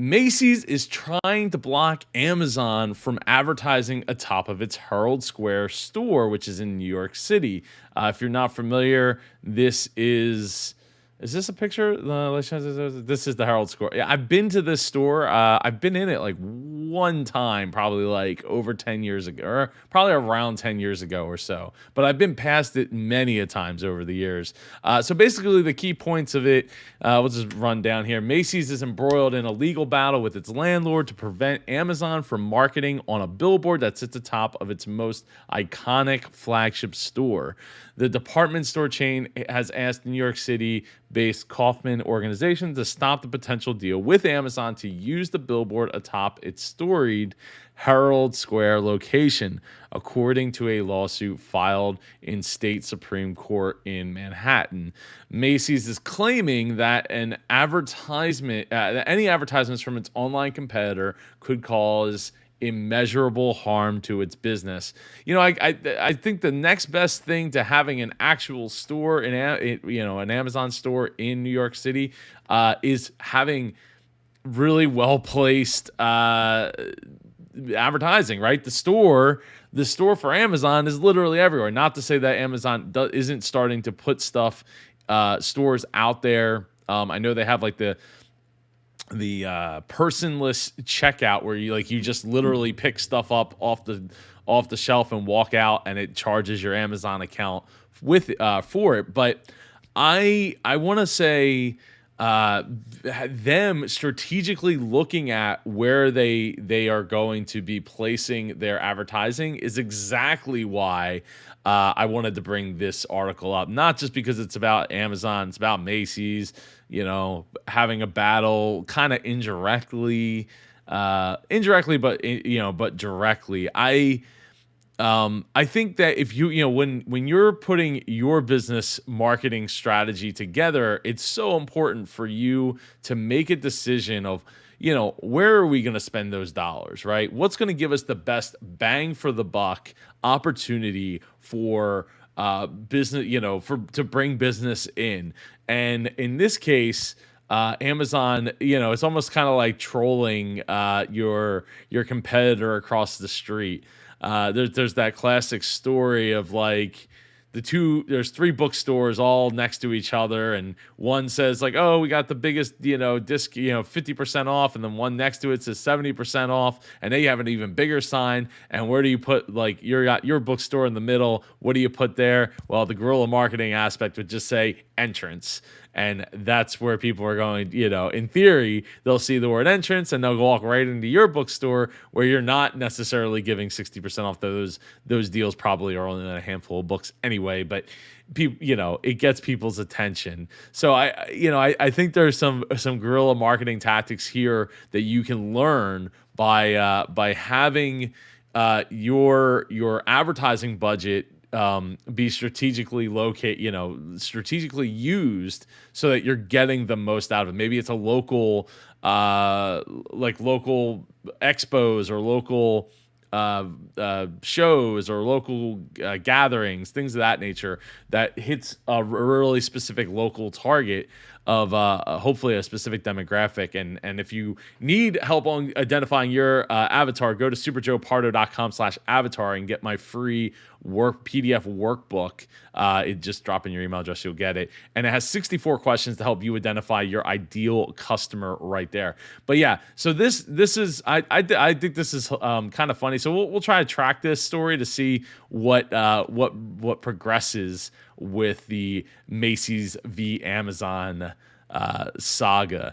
Macy's is trying to block Amazon from advertising atop of its Herald Square store, which is in New York City. If you're not familiar, this is this a picture? This is the Herald Square. Yeah, I've been to this store. I've been in it like one time, probably like over 10 years ago, or probably around 10 years ago or so. But I've been past it many a times over the years. So basically, the key points of it, we'll just run down here. Macy's is embroiled in a legal battle with its landlord to prevent Amazon from marketing on a billboard that sits atop of its most iconic flagship store. The department store chain has asked New York City based Kaufman organization to stop the potential deal with Amazon to use the billboard atop its storied Herald Square location, according to a lawsuit filed in state Supreme Court in Manhattan. Macy's is claiming that any advertisements from its online competitor could cause immeasurable harm to its business. I think the next best thing to having an actual store an Amazon store in New York City, is having really well placed advertising. Right, the store for Amazon is literally everywhere. Not to say that Amazon isn't starting to put stores out there. I know they have like the personless checkout where you just literally pick stuff up off the shelf and walk out, and it charges your Amazon account with for it. But I want to say them strategically looking at where they are going to be placing their advertising is exactly why I wanted to bring this article up. Not just because it's about Amazon, it's about Macy's, having a battle kind of indirectly, but directly. I think that if when you're putting your business marketing strategy together, it's so important for you to make a decision of, where are we going to spend those dollars, right? What's going to give us the best bang for the buck opportunity for business, to bring business in. And in this case, Amazon, it's almost kind of like trolling your competitor across the street. There's that classic story of like there's three bookstores all next to each other, and one says like, oh, we got the biggest disc 50% off, and then one next to it says 70% off, and they have an even bigger sign. And where do you put, like, your bookstore in the middle? What do you put there? Well, the guerrilla marketing aspect would just say entrance. And that's where people are going, in theory, they'll see the word entrance and they'll walk right into your bookstore where you're not necessarily giving 60% off. Those deals probably are only in a handful of books anyway, but people, it gets people's attention. So I think there's some guerrilla marketing tactics here that you can learn by having your advertising budget be strategically strategically used so that you're getting the most out of it. Maybe it's a local local expos or local shows or local gatherings, things of that nature, that hits a really specific local target of hopefully a specific demographic. And if you need help on identifying your avatar, go to superjoepardo.com/avatar and get my free PDF workbook. It just drop in your email address, you'll get it. And it has 64 questions to help you identify your ideal customer right there. But yeah, so this is I think this is kind of funny. So we'll try to track this story to see what progresses with the Macy's v Amazon saga.